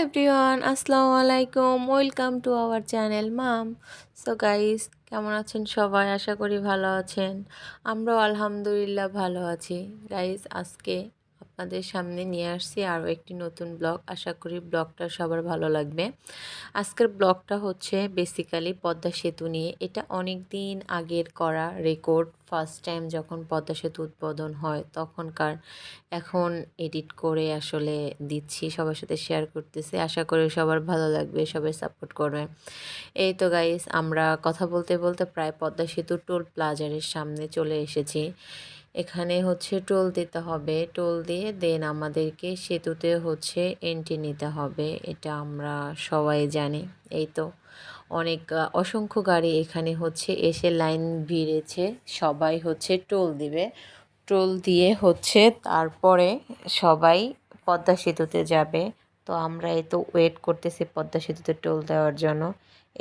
Everyone, আসসালামু আলাইকুম। Welcome to our channel mum. So guys, কেমন আছেন সবাই? আশা করি ভালো আছেন। আমরাও আলহামদুলিল্লাহ ভালো আছি। গাইস, আজকে আপনাদের সামনে নিয়ে আসছি আরও একটি নতুন ব্লগ। আশা করি ব্লগটা সবার ভালো লাগবে। আজকের ব্লগটা হচ্ছে বেসিক্যালি পদ্মা সেতু নিয়ে। এটা অনেক দিন আগের করা রেকর্ড। ফার্স্ট টাইম যখন পদ্মা সেতু উদ্বোধন হয় তখনকার, এখন এডিট করে আসলে দিচ্ছি, সবার সাথে শেয়ার করতেছি। আশা করি সবার ভালো লাগবে, সবাই সাপোর্ট করবে। এই তো গাইস, আমরা কথা বলতে বলতে প্রায় পদ্মা সেতু টোল প্লাজারের সামনে চলে এসেছি। এখানে হচ্ছে টোল দিতে হবে, টোল দিয়ে দেন আমাদেরকে সেতুতে হচ্ছে এন্ট্রি নিতে হবে। এটা আমরা সবাই জানি। এই তো অনেক অসংখ্য গাড়ি এখানে হচ্ছে এসে লাইন ভিড়েছে, সবাই হচ্ছে টোল দিবে। টোল দিয়ে হচ্ছে তারপরে সবাই পদ্মা সেতুতে যাবে। তো আমরা এই তো ওয়েট করতেছি পদ্মা সেতুতে টোল দেওয়ার জন্য।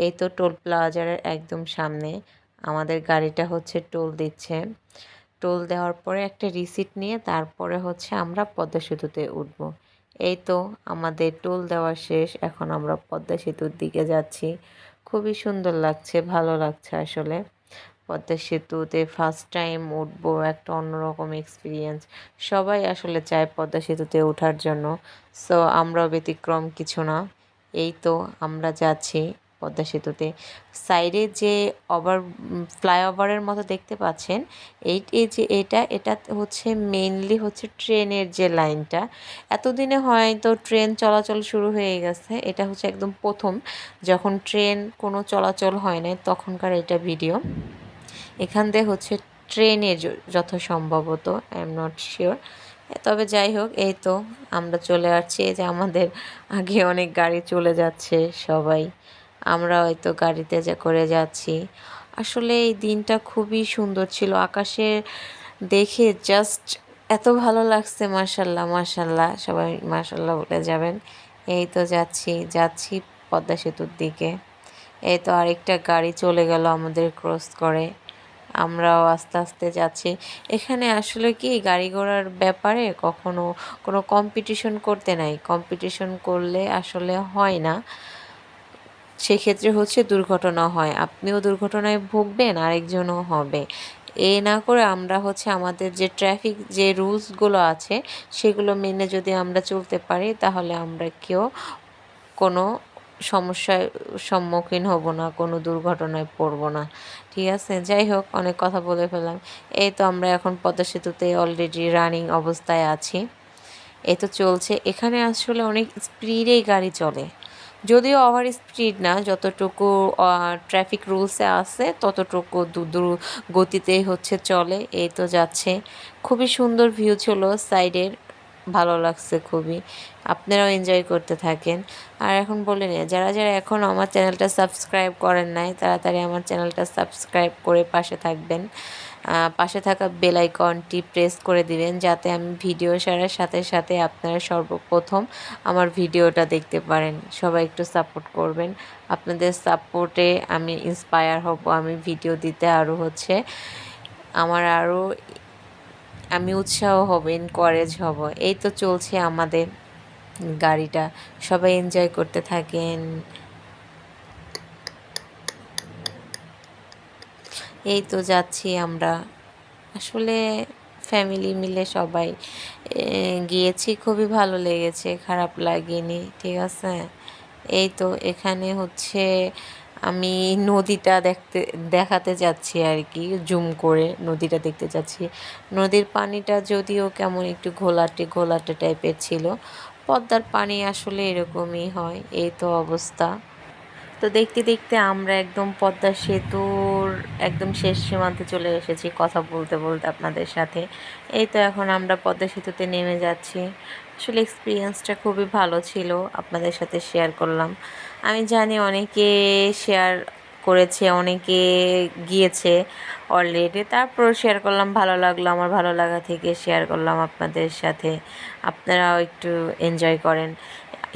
এই তো টোল প্লাজারের একদম সামনে আমাদের গাড়িটা হচ্ছে টোল দিচ্ছে। টোল দেওয়ার পরে একটা রিসিট নিয়ে তারপরে হচ্ছে আমরা পদ্মা সেতুতে উঠব। এই তো আমাদের টোল দেওয়া শেষ, এখন আমরা পদ্মা সেতুর দিকে যাচ্ছি। খুবই সুন্দর লাগছে, ভালো লাগছে আসলে। পদ্মা সেতুতে ফার্স্ট টাইম উঠবো, একটা অন্যরকম এক্সপিরিয়েন্স। সবাই আসলে চায় পদ্মা সেতুতে ওঠার জন্য। সো আমরাও ব্যতিক্রম কিছু না। এই তো আমরা যাচ্ছি পদ্মা সেতুতে। সাইডে যে ফ্লাইওভারের মতো দেখতে পাচ্ছেন, এই যে এটা হচ্ছে মেইনলি হচ্ছে ট্রেনের যে লাইনটা। এতদিনে হয়তো ট্রেন চলাচল শুরু হয়ে গেছে, এটা হচ্ছে একদম প্রথম যখন ট্রেন কোনো চলাচল হয় না তখনকার এটা ভিডিও। এখান দিয়ে হচ্ছে ট্রেনে যথাসম্ভবত, আই এম নট শিওর। তবে যাই হোক, এই তো আমরা চলে আসছি। এই যে আমাদের আগে অনেক গাড়ি চলে যাচ্ছে সবাই, আমরা হয়তো গাড়িতে করে যাচ্ছি। আসলে এই দিনটা খুবই সুন্দর ছিল। আকাশে দেখে জাস্ট এত ভালো লাগছে, মাশাল্লাহ মাশাল্লাহ, সবাই মাশাল্লাহ বলে যাবেন। এই তো যাচ্ছি যাচ্ছি পদ্মা সেতুর দিকে। এই তো আরেকটা গাড়ি চলে গেল আমাদের ক্রস করে, আমরাও আস্তে আস্তে যাচ্ছি। এখানে আসলে কি গাড়ি ঘোড়ার ব্যাপারে কখনো কোনো কম্পিটিশন করতে নাই, কম্পিটিশন করলে আসলে হয় না। সেক্ষেত্রে হচ্ছে দুর্ঘটনা হয়, আপনিও দুর্ঘটনায় ভুগবেন, আরেকজনও হবে। এ না করে আমরা হচ্ছে আমাদের যে ট্রাফিক যে রুলসগুলো আছে সেগুলো মেনে যদি আমরা চলতে পারি তাহলে আমরা কেউ কোনো সমস্যার সম্মুখীন হব না, কোনো দুর্ঘটনায় পড়ব না। ঠিক আছে, যাই হোক, অনেক কথা বলে ফেললাম। এই তো আমরা এখন পদ্মা সেতুতে অলরেডি রানিং অবস্থায় আছি। এই তো চলছে। এখানে আসলে অনেক স্পিডেই গাড়ি চলে, যদিও ওভার স্পিড না, যতটুকু ট্রাফিক রুলসে আছে ততটুকু দ্রুত গতিতেই হচ্ছে চলে। এই তো যাচ্ছে। খুবই সুন্দর ভিউ ছিল সাইডের, ভালো লাগছে খুবই। আপনারাও এনজয় করতে থাকেন। আর এখন বলে নিয়ে, যারা যারা এখনও আমার চ্যানেলটা সাবস্ক্রাইব করেন নাই তাড়াতাড়ি আমার চ্যানেলটা সাবস্ক্রাইব করে পাশে থাকবেন। পাশে থাকা বেল আইকনটি প্রেস করে দিবেন যাতে আমি ভিডিও ছাড়ার সাথে সাথে আপনারা সর্বপ্রথম আমার ভিডিওটা দেখতে পারেন। সবাই একটু সাপোর্ট করবেন, আপনাদের সাপোর্টে আমি ইন্সপায়ার হব, আমি ভিডিও দিতে আরও হচ্ছে আমার আরও আমি উৎসাহ হব, এনকারেজ হব। এই তো চলছে আমাদের গাড়িটা, সবাই এনজয় করতে থাকেন। এই তো যাচ্ছি আমরা, আসলে ফ্যামিলি মিলে সবাই গিয়েছি, খুবই ভালো লেগেছে, খারাপ লাগেনি। ঠিক আছে, এই তো এখানে হচ্ছে আমি নদীটা দেখাতে যাচ্ছি আর কি, জুম করে নদীটা দেখতে যাচ্ছি। নদীর পানিটা যদিও কেমন একটু ঘোলাটে ঘোলাটে টাইপের ছিল, পদ্মার পানি আসলে এরকমই হয়। এই তো অবস্থা। তো দেখতে দেখতে আমরা একদম পদ্মা সেতুর একদম শেষ সীমান্তে চলে এসেছি কথা বলতে বলতে আপনাদের সাথে। এই তো এখন আমরা পদ্মা সেতুতে নেমে যাচ্ছি। আসলে এক্সপিরিয়েন্সটা খুবই ভালো ছিল, আপনাদের সাথে শেয়ার করলাম। আমি জানি অনেকে শেয়ার করেছে, অনেকে গিয়েছে অলরেডি, তারপর শেয়ার করলাম, ভালো লাগলো, আমার ভালো লাগা থেকে শেয়ার করলাম আপনাদের সাথে। আপনারাও একটু এনজয় করেন।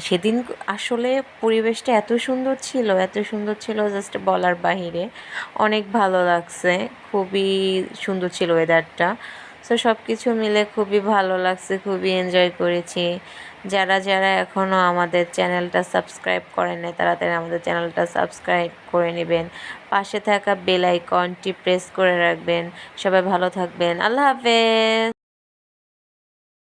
সেদিন আসলে পরিবেশটা এত সুন্দর ছিল, এত সুন্দর ছিল, জাস্ট বলার বাহিরে। অনেক ভালো লাগছে, খুবই সুন্দর ছিল ওয়েদারটা। সো সব কিছু মিলে খুবই ভালো লাগছে, খুবই এনজয় করেছি। যারা যারা এখনও আমাদের চ্যানেলটা সাবস্ক্রাইব করেন নাই তাড়াতাড়ি আমাদের চ্যানেলটা সাবস্ক্রাইব করে নেবেন, পাশে থাকা বেল আইকনটি প্রেস করে রাখবেন। সবাই ভালো থাকবেন, আল্লাহ হাফেজ।